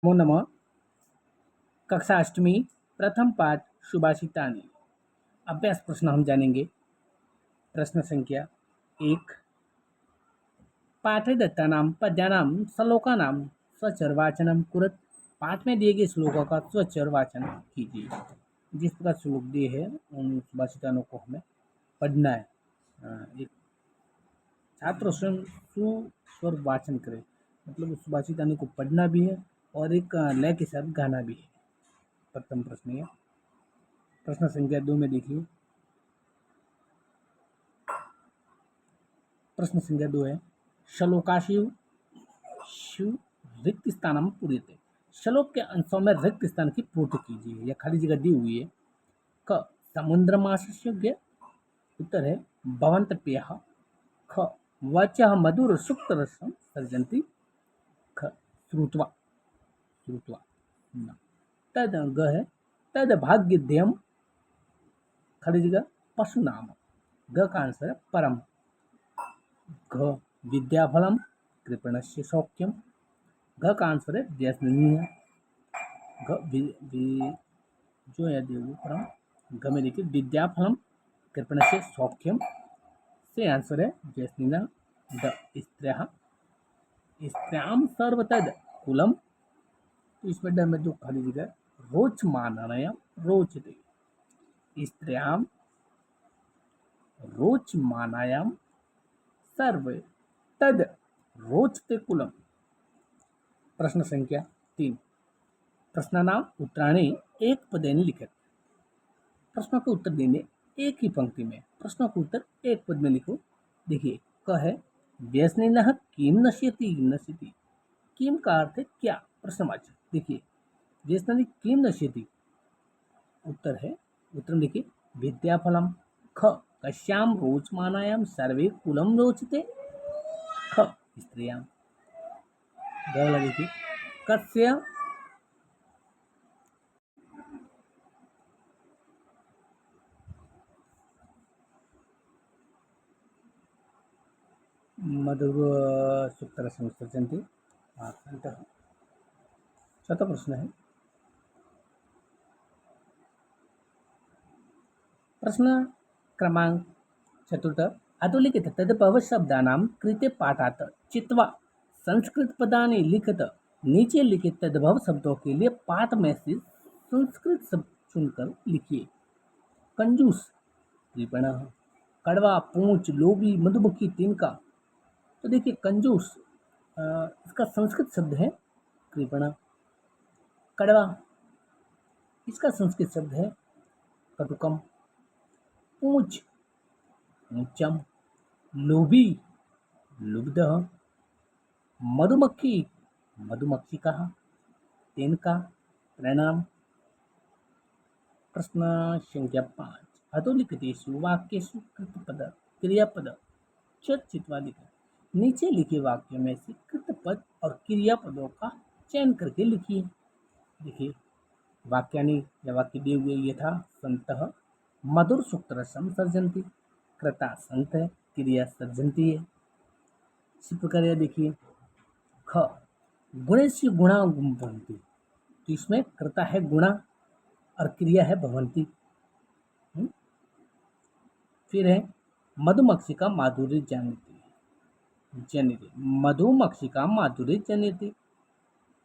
नमो नमः। कक्षा अष्टमी प्रथम पाठ सुभाषितानि। अभ्यास प्रश्न हम जानेंगे। प्रश्न संख्या 1। पाठे दत्तानां पद्यानां श्लोकानां स्वचर वाचनम कुरत। पाठ में दिए गए श्लोकों का स्वचर वाचन कीजिए। जिस प्रकार श्लोक दिए हैं उन सुभाषितानों को हमें पढ़ना है। एक छात्र स्वयं सुस्वर वाचन करे, मतलब उस सुभाषितानों को पढ़ना भी है और एक लय के साथ गाना भी है। प्रथम प्रश्न है। प्रश्न संख्या 2 में देखिए। प्रश्न संख्या 2 है श्लोकाशु शिव रिक्त स्थानम पूर्यते। श्लोक के अंशों में रिक्त स्थान की पूर्ति कीजिए। यह खाली जगह दी हुई है। क समुद्रमाशस्य ज्ञ। उत्तर है भवन्त पेय। ख वचः मधुर सुक्त रसम सर्जन्ति। ख श्रुत्वा श्रुत्वा। न। तद ग है तद भाग्य ध्यम, खाली जगह पशु नाम। ग का आंसर है परम। घ विद्याफलम कृपणस्य सौख्यम। घ का आंसर है व्यसनीय। घ जो है परम। घ में देखिए विद्याफलम कृपणस्य सौख्यम से आंसर है व्यसनीय। द स्त्रियः स्त्रियाम सर्वतद कुलम। तो इसमें ड में जो खाली जगह रोचमाननयम रोचते। स्त्रियाम रोचमानायाम सर्व तद रोचते कुलम। प्रश्न संख्या 3। प्रश्नानाम उत्तराणि एक पदेन लिखित। प्रश्नों के उत्तर देने एक ही पंक्ति में। प्रश्नों के उत्तर एक पद में लिखो। देखिए क है व्यसनिनः किम नश्यति नश्यति। किम का अर्थ है क्या, प्रश्नवाचक। देखिए व्यसनी किम नश्यति, उत्तर है उत्तर में देखिए विद्याफलम। ख कश्याम रोचमानायाम सर्वे कुलम रोचते। ख स्त्रियाम। ग वाला देखिए कस्य मधुर सुक्तरसं सर्जन्ति। चौथा प्रश्न है। प्रश्न क्रमांक 4 अधोलिखित तद्भव शब्दानां कृते पाठात् चित्वा संस्कृत पदानि लिखित। नीचे लिखित तद्भव शब्दों के लिए पाठ में से संस्कृत शब्द चुनकर लिखिए। कंजूस कृपण, कड़वा पूंछ लोभी मधुमक्खी तिनका। तो देखिए कंजूस इसका संस्कृत शब्द है कृपण। कड़वा इसका संस्कृत शब्द है कटुकम। पूंछ ऊंचम। लोभी लुब्धः। मधुमक्खी मधुमक्षिका। तिनका प्रणाम। प्रश्न संख्या 5 अधोलिखितेषु वाक्येषु कृतपद क्रियापद च चित्वा लिखें। नीचे लिखे वाक्यों में से कृतपद और क्रियापदों का चयन करके लिखिए। देखिए वाक्यानि या वाक्य दिए हुए यथा संतः मधुर सूक्तरसम सर्जन्ति। कृता संत है, क्रिया सर्जन्ति है। इसी प्रकार यह देखिए ख गुणेस्य गुणा भवन्ति। तो इसमें कृता है गुणा और क्रिया है भवन्ति। फिर है मधुमक्षिका माधुर्य जनयति। जनयति मधुमक्षिका माधुर्य जनयति।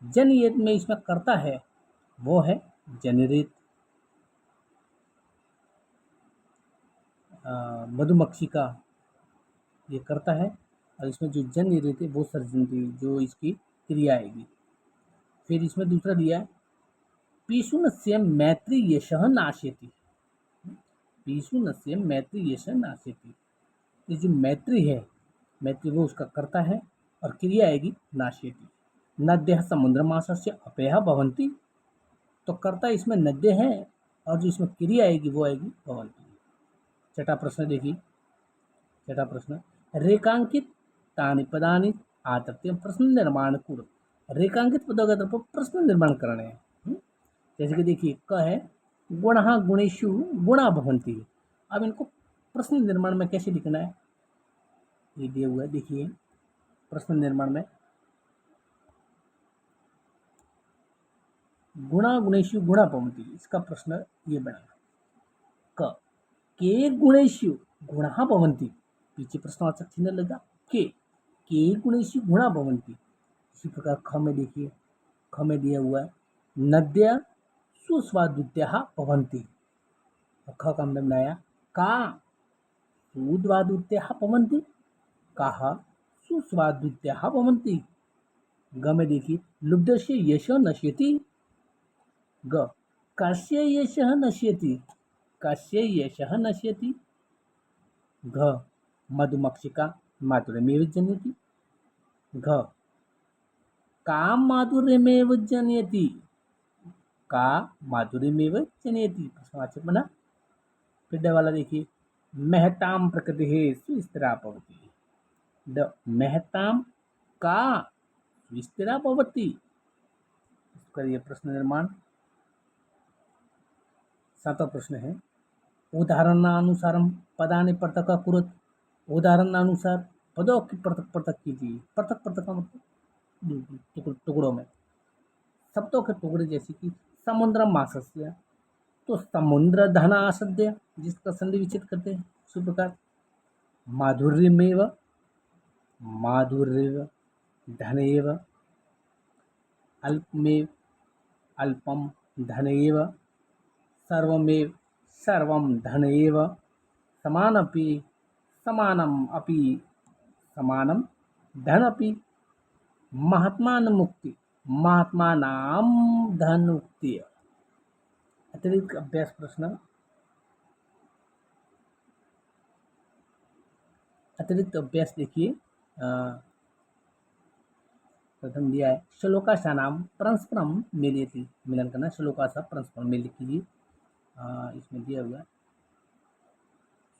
जनयत में इसमें कर्ता है वो है जनरेत। मधुमक्षिका ये करता है और इसमें जो जनयत है वो सर्जनती, जो इसकी क्रिया आएगी। फिर इसमें दूसरा दिया है पीशुनस्य मैत्री यशः नाश्यति। पीशुनस्य मैत्री यशः नाश्यति। ये जो मैत्री है, मैत्री वो उसका कर्ता है और क्रिया आएगी नाश्यति। नद्यः समुद्रमाशस्य अपयः भवन्ति। तो कर्ता इसमें नद्य है और जो इसमें क्रिया आएगी वो आएगी भवन्ति। छठा प्रश्न देखिए। छठा प्रश्न रेखांकित तानि पदानि आतत्य प्रश्न निर्माण कुरु। रेखांकित पदों के तरफ प्रश्न निर्माण करने हैं। जैसे कि देखिए क है गुणः गुणेषु गुणा भवन्ति। अब इनको प्रश्न निर्माण में कैसे लिखना है ये दिया हुआ है। देखिए प्रश्न निर्माण में गुणा गुणेषु गुणा भवन्ति, इसका प्रश्न ये बना। क के गुणेषु गुणः भवन्ति, पीछे प्रश्नवाचक चिन्ह लगा के गुणेषु गुणा भवन्ति। इसी प्रकार ख में देखिए, ख में दिया हुआ है नद्य सुस्वादुत्याः भवन्ति। ख का हमने बनाया का सुस्वादुत्याः भवन्ति, काः सुस्वादुत्याः भवन्ति। ग में देखिए लुब्धस्य यशः नश्यति, ग कस्य यशः नश्यति, कस्य यशः नश्यति। घ मधुमक्षिका माधुर्यमेव जनयति, घ का माधुर्यमेव जनयति, का माधुर्यमेव जनयति, प्रश्नवाचक बना। फिर ड वाला देखिए महतां प्रकृतिः सुस्थिरा भवति, ड महतां का सुस्थिरा भवति। करिए प्रश्न निर्माण। सातवां प्रश्न है उदाहरणानुसारम पदानि पृथक कुरुत, उदाहरणानुसार पदों की पृथक पृथक कीजिए। पृथक पृथक का मतलब टुकड़ों में, शब्दों के टुकड़े, जैसे कि समुद्र मासस्य, तो समुद्र धन आसद्य जिसका संधि विच्छेद करते हैं, उसी प्रकार माधुर्यमेव, माधुर्य धनेव, अल्पमेव, अल्पम धनेव, सर्वमेव, सर्वम धनेव, समानपि, समानम अपि, समानम धनपि, महात्मान मुक्ति, महात्मानां धनुक्ति। अतिरिक्त अभ्यास प्रश्न, अतिरिक्त अभ्यास देखिए। प्रथम दिया है श्लोकाशानां परस्परम मेलयति, मिलन करना, श्लोकाशा परस्परम मेल कीजिए। इसमें दिया हुआ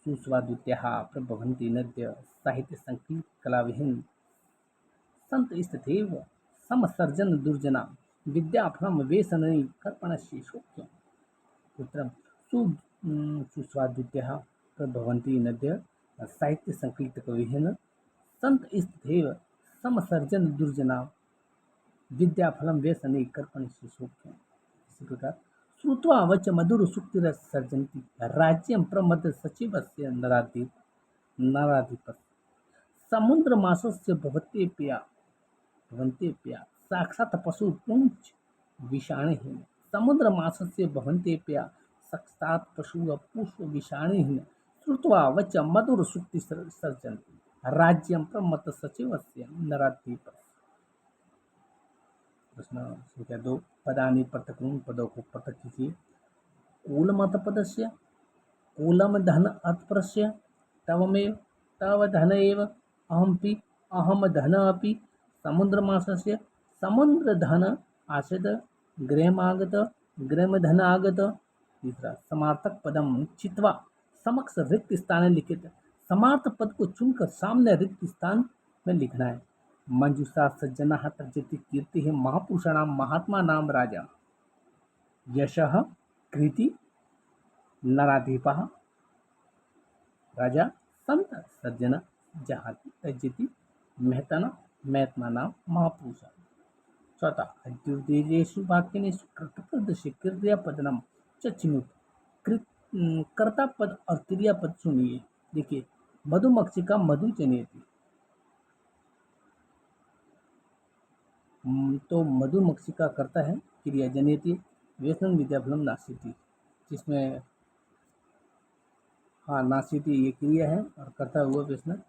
सुस्वादुत्याः प्रभवन्ति नद्य साहित्य संकीर्त कलाविहीन संत स्थितैव समसर्जन दुर्जना विद्याफलम वेसनै कर्पणस्य शोक्यम्। उत्तरम सुस्वादुत्याः प्रभवन्ति नद्य साहित्य संकीर्त कलाविहीन संत स्थितैव समसर्जन दुर्जना विद्याफलम व्यसने कर्पणस्य शोक्यम्। इसी प्रकार श्रुत्वा वच मधुर सुक्तिरसर्जन्ति राज्यं प्रमद सचिवस्य नराधिप, नराधिपस्य समुद्र मासस्य भवन्तेप्या, भवन्तेप्या साक्षात् पशु पुंज विषाणिहीन, समुद्र मासस्य भवन्तेप्या साक्षात् पशु पुष्प विषाणिहीन श्रुत्वा वच मधुर सुक्ति सर्जन्ति राज्यं प्रमद सचिवस्य नराधिपस्य। प्रश्न संख्या 2 पदानि पृथक्, पदों को पृथक कीजिए। कूलमत पदस्य कूलम धन अत्परस्य तवमेव, तव धन एव, अहमपि, अहम धन अपि, समुद्रमासस्य समुद्र धन आश्रित, गृहमागत, गृह धन आगत। तीसरा समार्थक पदम चित्वा समक्ष रिक्त स्थान लिखित, समार्थ पद को चुनकर सामने रिक्त स्थान में लिखना है। मंजूषा सज्जना तर्जति कीर्ति है महापुरुषाणाम महात्मा नाम राजा, यशः कृति नराधिपः राजा, संत सज्जन जहाति तज्जति मेहतना मेहत्मा नाम महापुरुषा। चौथा अद्युदेशु वाक्यनेषु कर्तृपदस्य क्रियापदनम च चिनुत, कर्ता पद और क्रियापद सुनिए। देखिए मधुमक्षिका मधु जनयति, तो मधुमक्षिका करता है क्रिया जनयति, व्यसन विद्याफलम नासिति, जिसमें हाँ नासिति ये क्रिया है और करता हुआ व्यसन,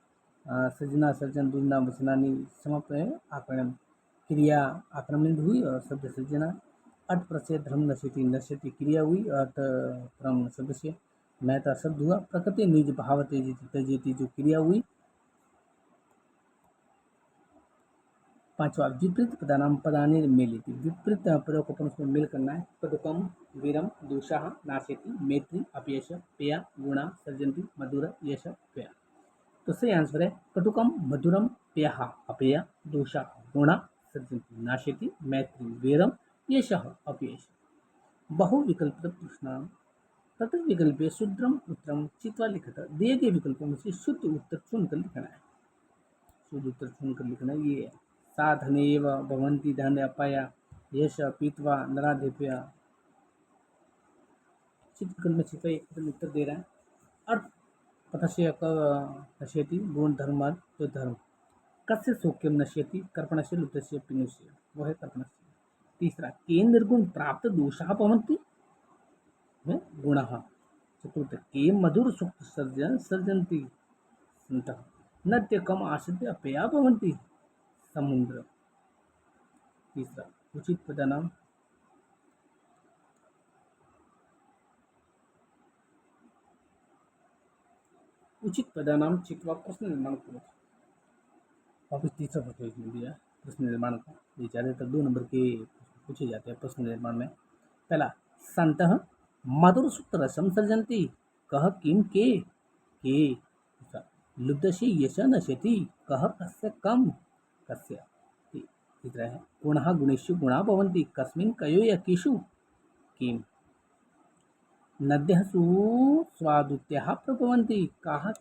सृजना सर्जन दुर्ना वचनानी समाप्त है आक्रमण, क्रिया आक्रमणित हुई और शब्द सृजना। अर्थ प्रत्यय धर्म नश्यति, नश्यति क्रिया हुई, अर्थ क्रम शब्द से, महता शब्द हुआ, प्रकृति निज भाव तेजति तजेति जो क्रिया हुई। पांचवा विपरीत पदानाम पदानि मेलिति, विपरीत पदों को परस्पर मेल करना है। पदुकम वीरम दोषाः नाशयति मैत्री अपयश पेया गुणा सर्जन्ति मधुर यश पेया। तो सही आंसर है कटुकम मधुरम पेयः अपेय दोषा गुणा सर्जन्ति नाशयति मैत्री वीरम यश अपयश। बहुविकल्प प्रश्न तथा विकल्प शुद्रम उत्तरम चित्वा लिखत, दिए गए विकल्पों में से शुद्ध उत्तर चुनकर लिखना है। शुद्ध उत्तर चुनकर लिखना ये साधनेव भवन्ति धन अपाया, यश पीत्वा नराधिप्य। चित्रकल में छिपा एक उत्तर दे रहा है। अर्थ पथस्य क नश्यति गुण धर्म तो धर्म। कस्य शोक्यम नश्यति कर्पणस्य लुप्तस्य पिनुष्य, वह है कर्पणस्य। तीसरा के निर्गुण प्राप्त दोषा भवन्ति गुणः। चतुर्थ के मधुर सुक्त सर्जन्ति सन्तः। नद्य कम आश्रित्य अप्यया भवन्ति समुद्र। तीसरा उचित पदानाम चित्वा प्रश्न निर्माण करो। वापिस तीसरा प्रश्न दिया प्रश्न निर्माण का। ये ज़्यादातर 2 नंबर के पूछे जाते हैं प्रश्न निर्माण में। पहला सन्तः मधुर सूक्त रसम सर्जन्ति कह किम के लुब्धस्य यश नश्यति कह कस्य कम कस्य। तीसरा है गुणः गुणेषु गुणा भवन्ति कस्मिन् कयो या केषु किम। नद्यः सुस्वादुत्याः प्रभवन्ति काः